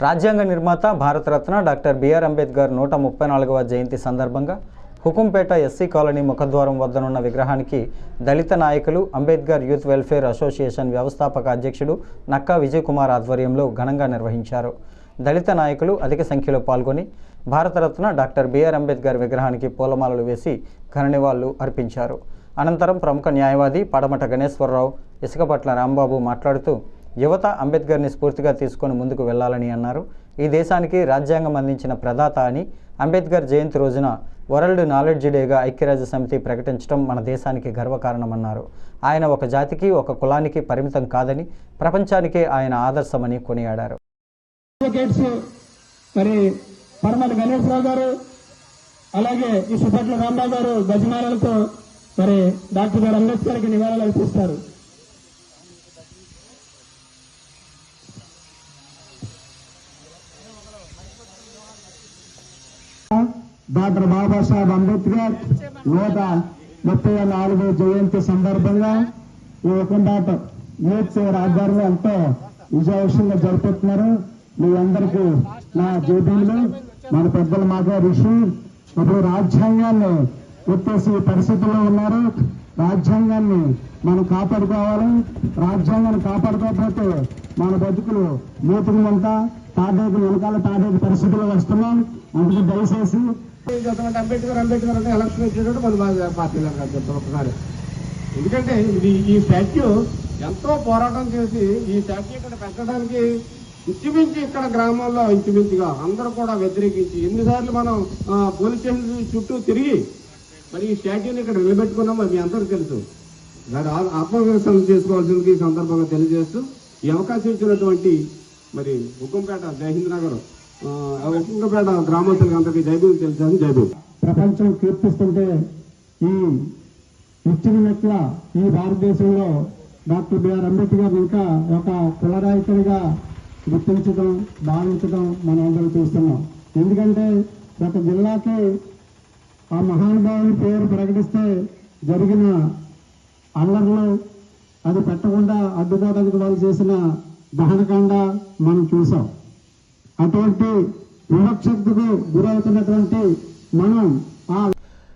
రాజ్యాంగ నిర్మాత Bharat Ratna doctor BR Ambedkar 134వ జయంతి సందర్భంగా హుకుంపేట ఎస్సీ కాలనీ ముఖద్వారం వద్దనున్న విగ్రహానికి దళిత నాయకులు అంబేద్కర్ యూత్ వెల్ఫేర్ అసోసియేషన్ వ్యవస్థాపక అధ్యక్షుడు నక్కా విజయ్ కుమార్ ఆధ్వర్యంలో ఘనంగా నిర్వహించారు. దళిత నాయకులు అధిక సంఖ్యలో పాల్గొని భారతరత్న డాక్టర్ బిఆర్ అంబేద్కర్ విగ్రహానికి పూలమాలలు వేసి ఘన నివాళులు అర్పించారు. అనంతరం ప్రముఖ న్యాయవాది పడమట గణేశ్వరరావు, ఇసుకపట్ల రాంబాబు మాట్లాడుతూ యువత అంబేద్కర్ని స్ఫూర్తిగా తీసుకొని ముందుకు వెళ్లాలని అన్నారు. ఈ దేశానికి రాజ్యాంగం అందించిన ప్రదాత అని, అంబేద్కర్ జయంతి రోజున వరల్డ్ నాలెడ్జ్ డేగా ఐక్యరాజ్య సమితి ప్రకటించడం మన దేశానికి గర్వకారణమన్నారు. ఆయన ఒక జాతికి, ఒక కులానికి పరిమితం కాదని, ప్రపంచానికే ఆయన ఆదర్శమని కొనియాడారు. మరి పడమట గణేశ్వరరావు గారు, అలాగే ఇసుకపట్ల రాంబాబు గారు గజమాలలతో మరి డాక్టర్ బిఆర్ అంబేద్కర్కి నివాళులు అర్పిస్తారు. డాక్టర్ బాబాసాహెబ్ అంబేద్కర్ 134వ జయంతి సందర్భంగా ఈ హుకుంపేట యూత్ ఆధ్వర్యంలో ఎంతో విజయవంతంగా జరుపుతున్నారు. మీ అందరికీ నా జేబీలు. మన పెద్దల మాట ఋషి ఇప్పుడు రాజ్యాంగాన్ని ఎత్తేసి పరిస్థితుల్లో ఉన్నారు. రాజ్యాంగాన్ని మనం కాపాడుకోవాలి. రాజ్యాంగాన్ని కాపాడుకోకపోతే మన బతుకులు మూతులు అంతా తాటేకి వెనకాల తాటేకి పరిస్థితుల్లో వస్తున్నాం. అందుకు దయచేసి అంబేద్కర్ అంటే ఎలక్షన్ వచ్చేటప్పుడు మన పార్టీలో ఒకసారి, ఎందుకంటే ఇది ఈ స్టాచ్యూ ఎంతో పోరాటం చేసి ఈ స్టాచ్యూ ఇక్కడ పెట్టడానికి ఇంచుమించి ఇక్కడ గ్రామాల్లో ఇంచుమించుగా అందరూ కూడా వ్యతిరేకించి ఎన్నిసార్లు మనం పోలీస్ స్టేషన్ చుట్టూ తిరిగి మరి ఈ స్టాట్యూని ఇక్కడ నిలబెట్టుకున్నాం. మీ అందరికీ తెలుసు. దాని ఆత్మవిమర్శనం చేసుకోవాల్సింది ఈ సందర్భంగా తెలియజేస్తూ ఈ అవకాశం ఇచ్చినటువంటి మరి హుకుంపేట జయహింద్ నగర్ హుకుంపేట గ్రామస్తులకి అందరికీ జైబీలు తెలిసాను. జైబీ ప్రపంచం కీర్తిస్తుంటే ఈ ఇచ్చిన ఈ భారతదేశంలో డాక్టర్ బిఆర్ అంబేద్కర్ ఇంకా ఒక కులనాయకుడిగా గుర్తించడం, భావించడం మనం అందరం చూస్తున్నాం. ఎందుకంటే ఒక జిల్లాకి ఆ మహానుభావుని పేరు ప్రకటిస్తే జరిగిన అల్లర్లు, అది పెట్టకుండా అడ్డుకోవడానికి వాళ్ళు చేసిన దహనకాండ మనం చూసాం. అటువంటి వివక్షతకు గురవుతున్నటువంటి మనం ఆ